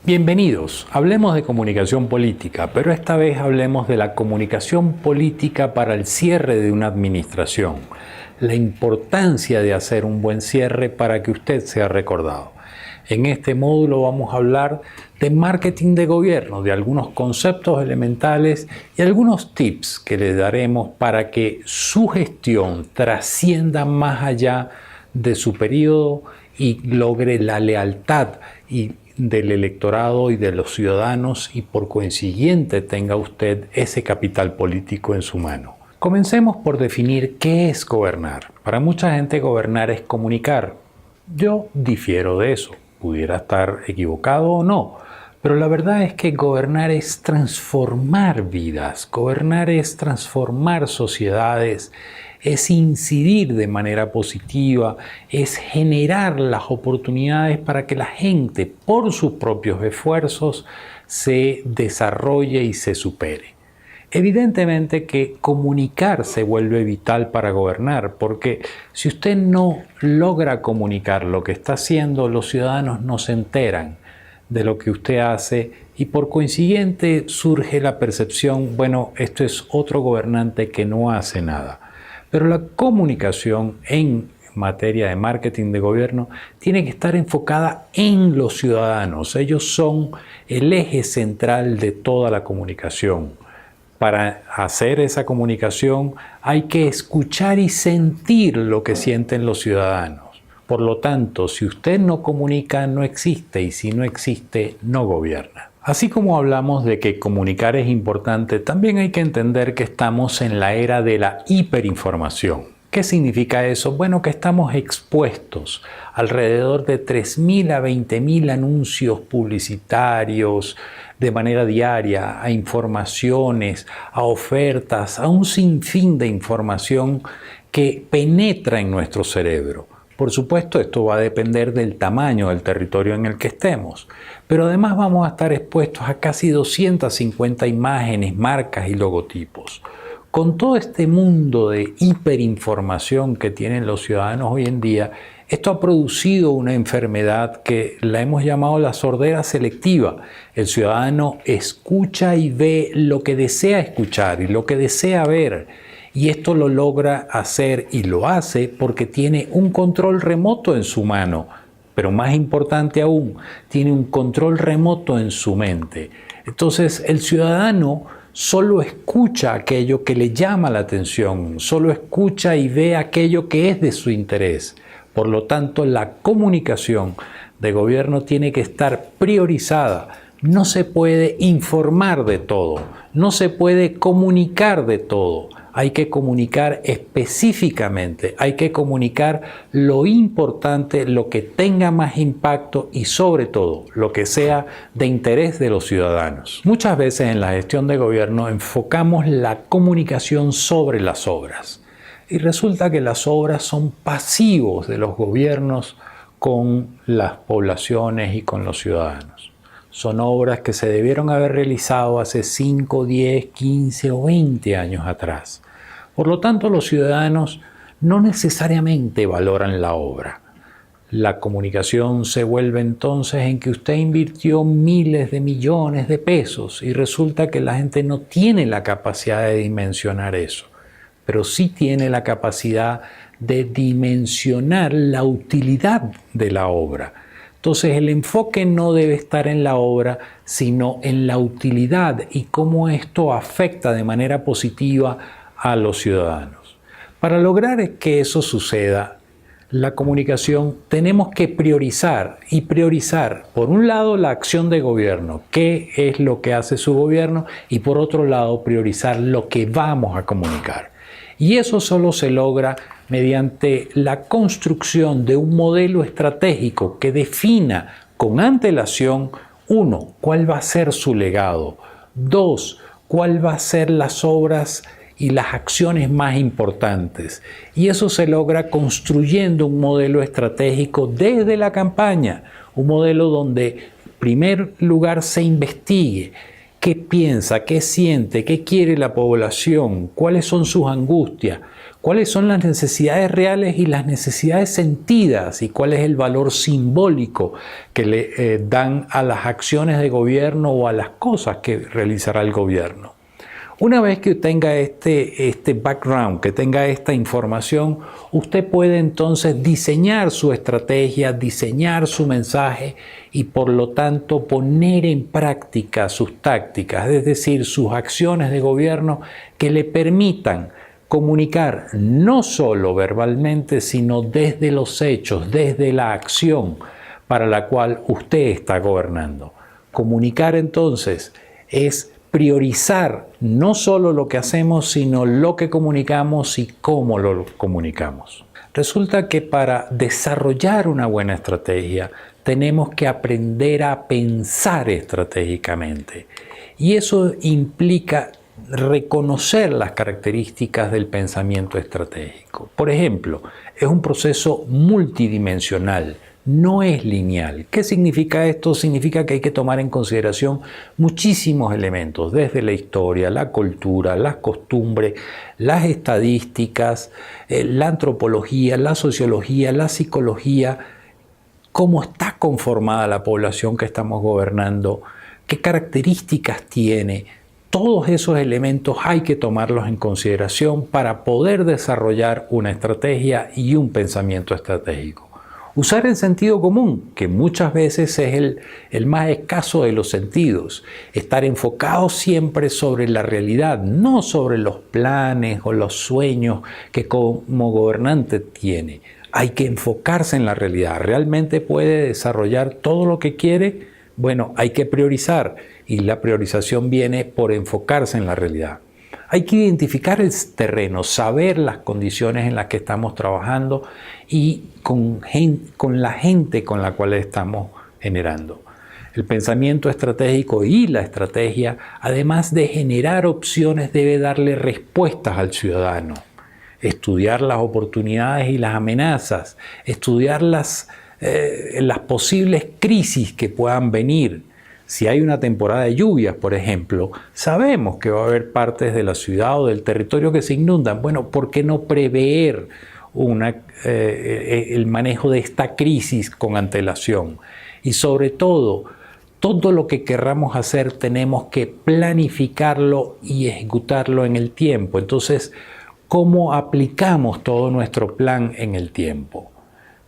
Bienvenidos, hablemos de comunicación política, pero esta vez hablemos de la comunicación política para el cierre de una administración, la importancia de hacer un buen cierre para que usted sea recordado. En este módulo vamos a hablar de marketing de gobierno, de algunos conceptos elementales y algunos tips que le daremos para que su gestión trascienda más allá de su periodo y logre la lealtad del electorado y de los ciudadanos y por consiguiente tenga usted ese capital político en su mano. Comencemos por definir qué es gobernar. Para mucha gente gobernar es comunicar. Yo difiero de eso. Pudiera estar equivocado o no, pero la verdad es que gobernar es transformar vidas, gobernar es transformar sociedades, es incidir de manera positiva, es generar las oportunidades para que la gente, por sus propios esfuerzos, se desarrolle y se supere. Evidentemente que comunicar se vuelve vital para gobernar, porque si usted no logra comunicar lo que está haciendo, los ciudadanos no se enteran de lo que usted hace y por consiguiente surge la percepción, bueno, esto es otro gobernante que no hace nada. Pero la comunicación en materia de marketing de gobierno tiene que estar enfocada en los ciudadanos. Ellos son el eje central de toda la comunicación. Para hacer esa comunicación hay que escuchar y sentir lo que sienten los ciudadanos. Por lo tanto, si usted no comunica, no existe, y si no existe, no gobierna. Así como hablamos de que comunicar es importante, también hay que entender que estamos en la era de la hiperinformación. ¿Qué significa eso? Bueno, que estamos expuestos alrededor de 3.000 a 20.000 anuncios publicitarios de manera diaria, a informaciones, a ofertas, a un sinfín de información que penetra en nuestro cerebro. Por supuesto, esto va a depender del tamaño del territorio en el que estemos, pero además vamos a estar expuestos a casi 250 imágenes, marcas y logotipos. Con todo este mundo de hiperinformación que tienen los ciudadanos hoy en día, esto ha producido una enfermedad que la hemos llamado la sordera selectiva. El ciudadano escucha y ve lo que desea escuchar y lo que desea ver. Y esto lo logra hacer y lo hace porque tiene un control remoto en su mano. Pero más importante aún, tiene un control remoto en su mente. Entonces el ciudadano solo escucha aquello que le llama la atención, solo escucha y ve aquello que es de su interés. Por lo tanto, la comunicación de gobierno tiene que estar priorizada. No se puede informar de todo, no se puede comunicar de todo. Hay que comunicar específicamente, hay que comunicar lo importante, lo que tenga más impacto y sobre todo lo que sea de interés de los ciudadanos. Muchas veces en la gestión de gobierno enfocamos la comunicación sobre las obras y resulta que las obras son pasivos de los gobiernos con las poblaciones y con los ciudadanos. Son obras que se debieron haber realizado hace 5, 10, 15 o 20 años atrás. Por lo tanto, los ciudadanos no necesariamente valoran la obra. La comunicación se vuelve entonces en que usted invirtió miles de millones de pesos y resulta que la gente no tiene la capacidad de dimensionar eso, pero sí tiene la capacidad de dimensionar la utilidad de la obra. Entonces el enfoque no debe estar en la obra, sino en la utilidad y cómo esto afecta de manera positiva a los ciudadanos. Para lograr que eso suceda, la comunicación tenemos que priorizar por un lado la acción de gobierno, qué es lo que hace su gobierno y por otro lado priorizar lo que vamos a comunicar. Y eso solo se logra mediante la construcción de un modelo estratégico que defina con antelación, 1, cuál va a ser su legado, 2, cuál va a ser las obras y las acciones más importantes. Y eso se logra construyendo un modelo estratégico desde la campaña, un modelo donde en primer lugar se investigue qué piensa, qué siente, qué quiere la población, cuáles son sus angustias, cuáles son las necesidades reales y las necesidades sentidas y cuál es el valor simbólico que le dan a las acciones de gobierno o a las cosas que realizará el gobierno. Una vez que tenga este background, que tenga esta información, usted puede entonces diseñar su estrategia, diseñar su mensaje y por lo tanto poner en práctica sus tácticas, es decir, sus acciones de gobierno que le permitan comunicar no solo verbalmente, sino desde los hechos, desde la acción para la cual usted está gobernando. Comunicar entonces es priorizar no solo lo que hacemos, sino lo que comunicamos y cómo lo comunicamos. Resulta que para desarrollar una buena estrategia tenemos que aprender a pensar estratégicamente. Y eso implica reconocer las características del pensamiento estratégico. Por ejemplo, es un proceso multidimensional. No es lineal. ¿Qué significa esto? Significa que hay que tomar en consideración muchísimos elementos, desde la historia, la cultura, las costumbres, las estadísticas, la antropología, la sociología, la psicología, cómo está conformada la población que estamos gobernando, qué características tiene. Todos esos elementos hay que tomarlos en consideración para poder desarrollar una estrategia y un pensamiento estratégico. Usar el sentido común, que muchas veces es el más escaso de los sentidos. Estar enfocado siempre sobre la realidad, no sobre los planes o los sueños que como gobernante tiene. Hay que enfocarse en la realidad. ¿Realmente puede desarrollar todo lo que quiere? Bueno, hay que priorizar y la priorización viene por enfocarse en la realidad. Hay que identificar el terreno, saber las condiciones en las que estamos trabajando y con la gente con la cual estamos generando. El pensamiento estratégico y la estrategia, además de generar opciones, debe darle respuestas al ciudadano. Estudiar las oportunidades y las amenazas, estudiar las posibles crisis que puedan venir. Si hay una temporada de lluvias, por ejemplo, sabemos que va a haber partes de la ciudad o del territorio que se inundan. Bueno, ¿por qué no prever el manejo de esta crisis con antelación? Y sobre todo lo que querramos hacer tenemos que planificarlo y ejecutarlo en el tiempo. Entonces, ¿cómo aplicamos todo nuestro plan en el tiempo?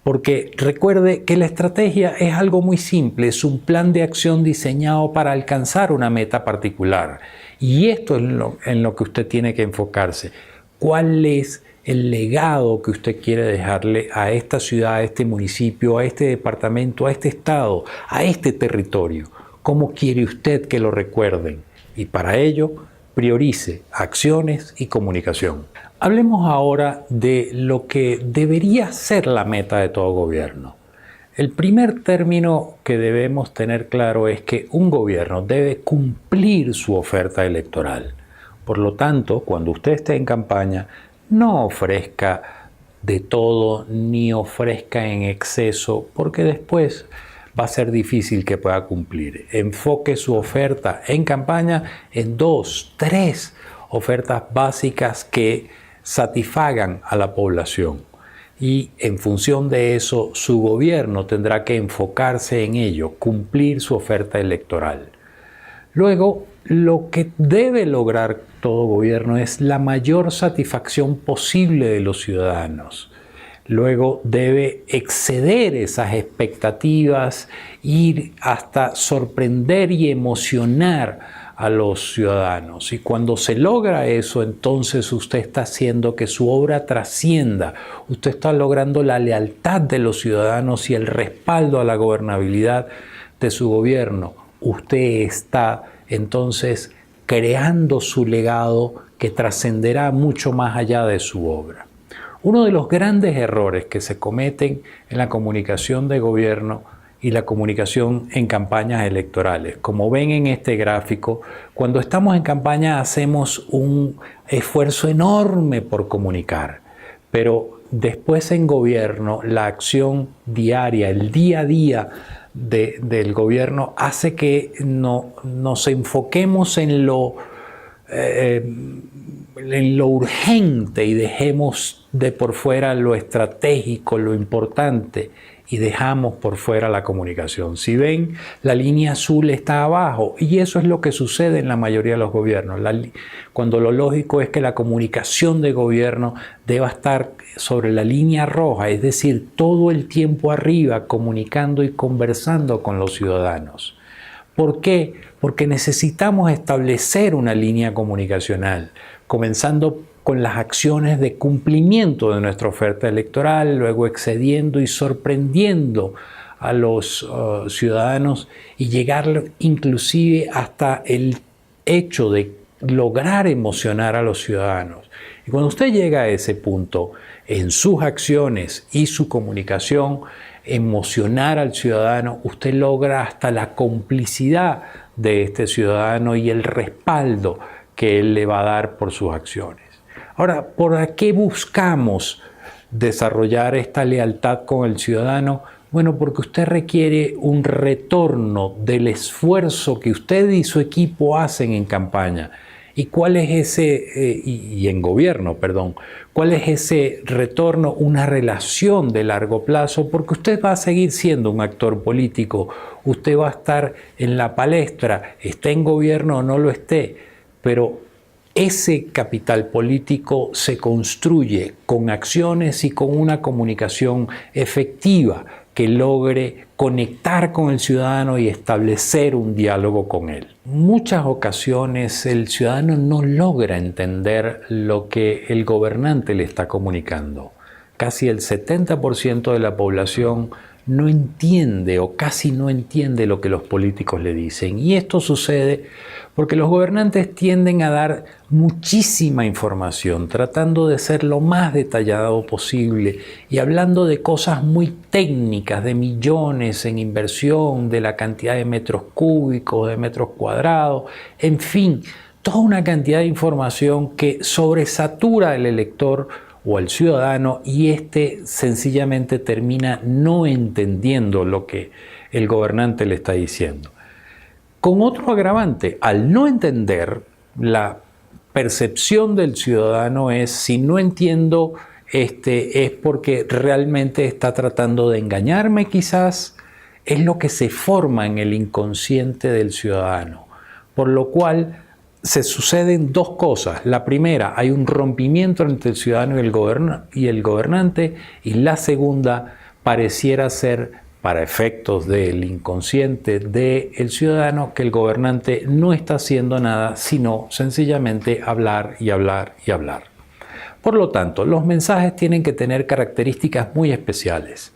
Porque recuerde que la estrategia es algo muy simple, es un plan de acción diseñado para alcanzar una meta particular. Y esto es en lo que usted tiene que enfocarse. ¿Cuál es el legado que usted quiere dejarle a esta ciudad, a este municipio, a este departamento, a este estado, a este territorio? ¿Cómo quiere usted que lo recuerden? Y para ello, priorice acciones y comunicación. Hablemos ahora de lo que debería ser la meta de todo gobierno. El primer término que debemos tener claro es que un gobierno debe cumplir su oferta electoral. Por lo tanto, cuando usted esté en campaña, no ofrezca de todo ni ofrezca en exceso, porque después va a ser difícil que pueda cumplir. Enfoque su oferta en campaña en 2, 3 ofertas básicas que satisfagan a la población. Y en función de eso, su gobierno tendrá que enfocarse en ello, cumplir su oferta electoral. Luego, lo que debe lograr todo gobierno es la mayor satisfacción posible de los ciudadanos. Luego debe exceder esas expectativas, ir hasta sorprender y emocionar a los ciudadanos. Y cuando se logra eso, entonces usted está haciendo que su obra trascienda. Usted está logrando la lealtad de los ciudadanos y el respaldo a la gobernabilidad de su gobierno. Usted está entonces creando su legado que trascenderá mucho más allá de su obra. Uno de los grandes errores que se cometen en la comunicación de gobierno y la comunicación en campañas electorales. Como ven en este gráfico, cuando estamos en campaña hacemos un esfuerzo enorme por comunicar, pero después en gobierno la acción diaria, el día a día del gobierno hace que nos enfoquemos en en lo urgente y dejemos de por fuera lo estratégico, lo importante, y dejamos por fuera la comunicación. Si ven, la línea azul está abajo y eso es lo que sucede en la mayoría de los gobiernos. Cuando lo lógico es que la comunicación de gobierno deba estar sobre la línea roja, es decir, todo el tiempo arriba, comunicando y conversando con los ciudadanos. ¿Por qué? Porque necesitamos establecer una línea comunicacional, comenzando con las acciones de cumplimiento de nuestra oferta electoral, luego excediendo y sorprendiendo a los ciudadanos y llegar inclusive hasta el hecho de lograr emocionar a los ciudadanos. Y cuando usted llega a ese punto, en sus acciones y su comunicación, emocionar al ciudadano, usted logra hasta la complicidad de este ciudadano y el respaldo que él le va a dar por sus acciones. Ahora, ¿por qué buscamos desarrollar esta lealtad con el ciudadano? Bueno, porque usted requiere un retorno del esfuerzo que usted y su equipo hacen en campaña. ¿Y cuál es ese, y en gobierno, perdón, cuál es ese retorno? Una relación de largo plazo, porque usted va a seguir siendo un actor político, usted va a estar en la palestra, esté en gobierno o no lo esté, pero ese capital político se construye con acciones y con una comunicación efectiva que logre conectar con el ciudadano y establecer un diálogo con él. Muchas ocasiones el ciudadano no logra entender lo que el gobernante le está comunicando. Casi el 70% de la población no entiende o casi no entiende lo que los políticos le dicen. Y esto sucede porque los gobernantes tienden a dar muchísima información, tratando de ser lo más detallado posible y hablando de cosas muy técnicas, de millones en inversión, de la cantidad de metros cúbicos, de metros cuadrados, en fin, toda una cantidad de información que sobresatura al elector o al ciudadano y éste sencillamente termina no entendiendo lo que el gobernante le está diciendo. Con otro agravante, al no entender, la percepción del ciudadano es, si no entiendo, es porque realmente está tratando de engañarme quizás, es lo que se forma en el inconsciente del ciudadano. Por lo cual se suceden dos cosas. La primera, hay un rompimiento entre el ciudadano y el gobernante, y la segunda pareciera ser, para efectos del inconsciente del ciudadano, que el gobernante no está haciendo nada, sino sencillamente hablar y hablar y hablar. Por lo tanto, los mensajes tienen que tener características muy especiales.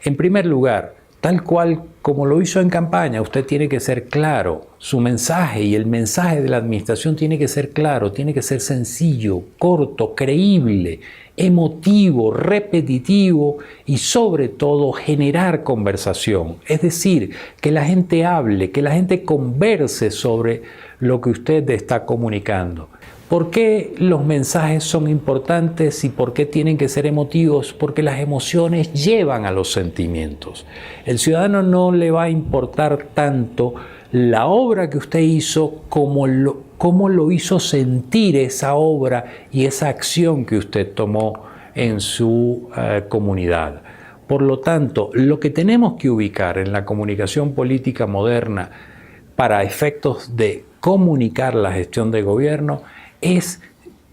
En primer lugar, tal cual como lo hizo en campaña, usted tiene que ser claro. Su mensaje y el mensaje de la administración tiene que ser claro, tiene que ser sencillo, corto, creíble, emotivo, repetitivo y sobre todo generar conversación. Es decir, que la gente hable, que la gente converse sobre lo que usted está comunicando. ¿Por qué los mensajes son importantes y por qué tienen que ser emotivos? Porque las emociones llevan a los sentimientos. El ciudadano no le va a importar tanto la obra que usted hizo como cómo lo hizo sentir esa obra y esa acción que usted tomó en su comunidad. Por lo tanto, lo que tenemos que ubicar en la comunicación política moderna para efectos de comunicar la gestión de gobierno es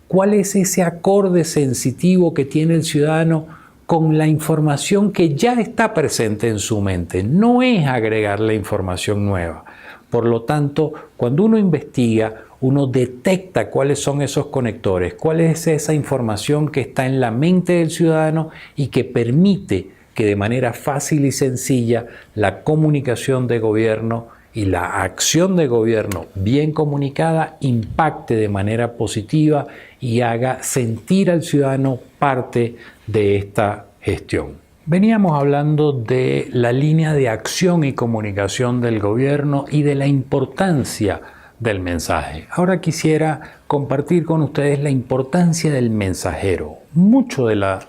cuál es ese acorde sensitivo que tiene el ciudadano con la información que ya está presente en su mente. No es agregar la información nueva. Por lo tanto, cuando uno investiga, uno detecta cuáles son esos conectores, cuál es esa información que está en la mente del ciudadano y que permite que de manera fácil y sencilla la comunicación de gobierno y la acción de gobierno bien comunicada impacte de manera positiva y haga sentir al ciudadano parte de esta gestión. Veníamos hablando de la línea de acción y comunicación del gobierno y de la importancia del mensaje. Ahora quisiera compartir con ustedes la importancia del mensajero. Mucho de la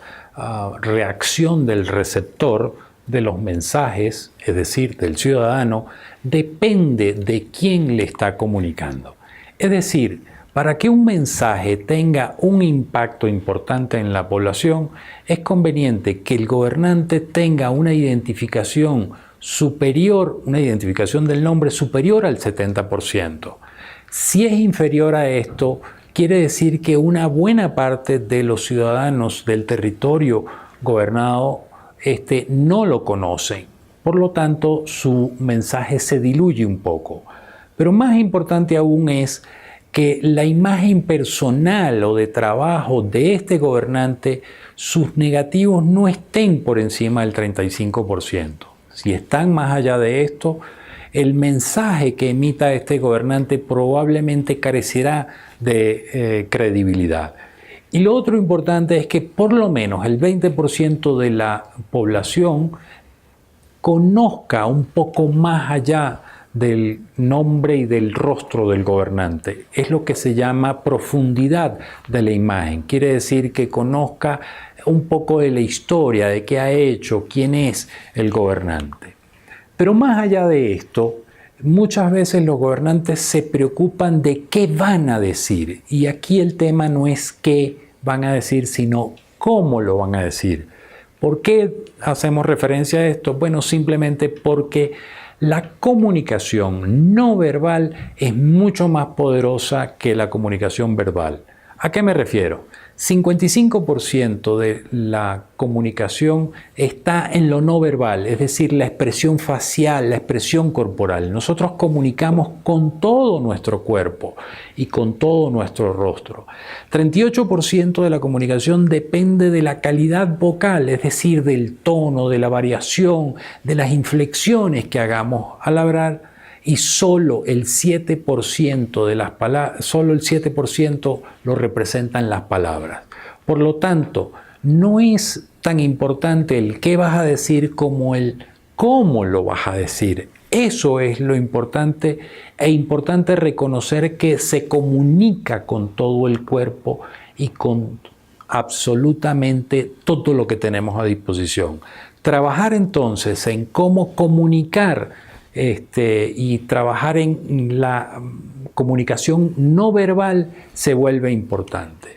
reacción del receptor de los mensajes, es decir, del ciudadano, depende de quién le está comunicando. Es decir, Para que un mensaje tenga un impacto importante en la población, es conveniente que el gobernante tenga una identificación superior, una identificación del nombre superior al 70%. Si es inferior a esto, quiere decir que una buena parte de los ciudadanos del territorio gobernado no lo conocen. Por lo tanto, su mensaje se diluye un poco. Pero más importante aún es que la imagen personal o de trabajo de este gobernante, sus negativos no estén por encima del 35%. Si están más allá de esto, el mensaje que emita este gobernante probablemente carecerá de credibilidad. Y lo otro importante es que por lo menos el 20% de la población conozca un poco más allá del nombre y del rostro del gobernante. Es lo que se llama profundidad de la imagen. Quiere decir que conozca un poco de la historia, de qué ha hecho, quién es el gobernante. Pero más allá de esto, muchas veces los gobernantes se preocupan de qué van a decir. Y aquí el tema no es qué van a decir, sino cómo lo van a decir. ¿Por qué hacemos referencia a esto? Bueno, simplemente porque la comunicación no verbal es mucho más poderosa que la comunicación verbal. ¿A qué me refiero? 55% de la comunicación está en lo no verbal, es decir, la expresión facial, la expresión corporal. Nosotros comunicamos con todo nuestro cuerpo y con todo nuestro rostro. 38% de la comunicación depende de la calidad vocal, es decir, del tono, de la variación, de las inflexiones que hagamos al hablar. Y solo el 7% de las palabras, solo el 7% lo representan las palabras. Por lo tanto, no es tan importante el qué vas a decir como el cómo lo vas a decir. Eso es lo importante, e importante reconocer que se comunica con todo el cuerpo y con absolutamente todo lo que tenemos a disposición. Trabajar entonces en cómo comunicar y trabajar en la comunicación no verbal se vuelve importante.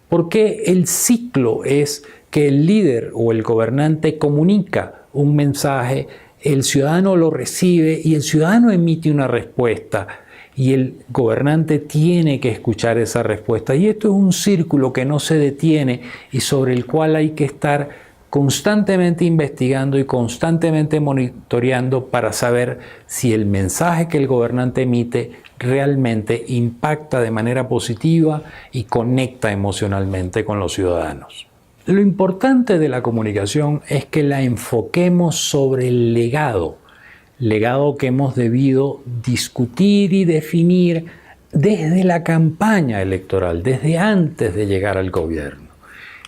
Porque el ciclo es que el líder o el gobernante comunica un mensaje, el ciudadano lo recibe y el ciudadano emite una respuesta y el gobernante tiene que escuchar esa respuesta. Y esto es un círculo que no se detiene y sobre el cual hay que estar constantemente investigando y constantemente monitoreando para saber si el mensaje que el gobernante emite realmente impacta de manera positiva y conecta emocionalmente con los ciudadanos. Lo importante de la comunicación es que la enfoquemos sobre el legado que hemos debido discutir y definir desde la campaña electoral, desde antes de llegar al gobierno.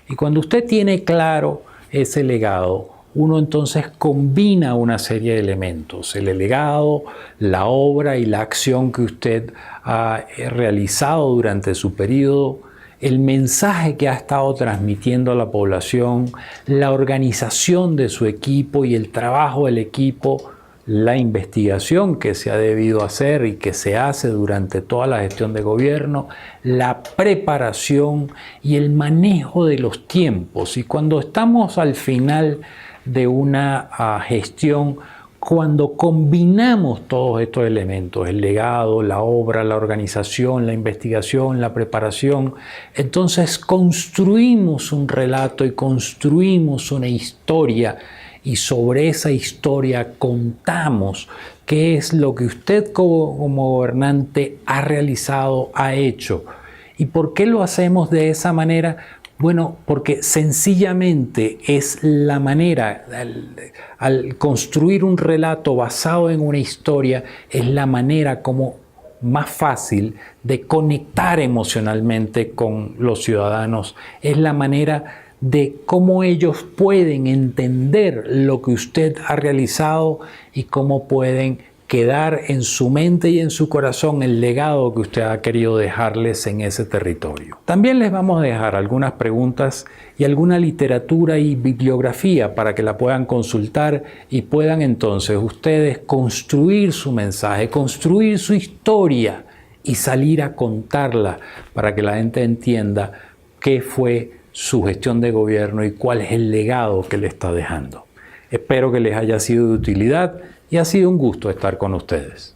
Y cuando usted tiene claro ese legado, uno entonces combina una serie de elementos, el legado, la obra y la acción que usted ha realizado durante su periodo, el mensaje que ha estado transmitiendo a la población, la organización de su equipo y el trabajo del equipo, la investigación que se ha debido hacer y que se hace durante toda la gestión de gobierno, la preparación y el manejo de los tiempos. Y cuando estamos al final de una gestión, cuando combinamos todos estos elementos, el legado, la obra, la organización, la investigación, la preparación, entonces construimos un relato y construimos una historia. Y sobre esa historia contamos qué es lo que usted como gobernante ha realizado, ha hecho. ¿Y por qué lo hacemos de esa manera? Bueno, porque sencillamente es la manera, al construir un relato basado en una historia, es la manera como más fácil de conectar emocionalmente con los ciudadanos, es la manera de cómo ellos pueden entender lo que usted ha realizado y cómo pueden quedar en su mente y en su corazón el legado que usted ha querido dejarles en ese territorio. También les vamos a dejar algunas preguntas y alguna literatura y bibliografía para que la puedan consultar y puedan entonces ustedes construir su mensaje, construir su historia y salir a contarla para que la gente entienda qué fue su gestión de gobierno y cuál es el legado que le está dejando. Espero que les haya sido de utilidad y ha sido un gusto estar con ustedes.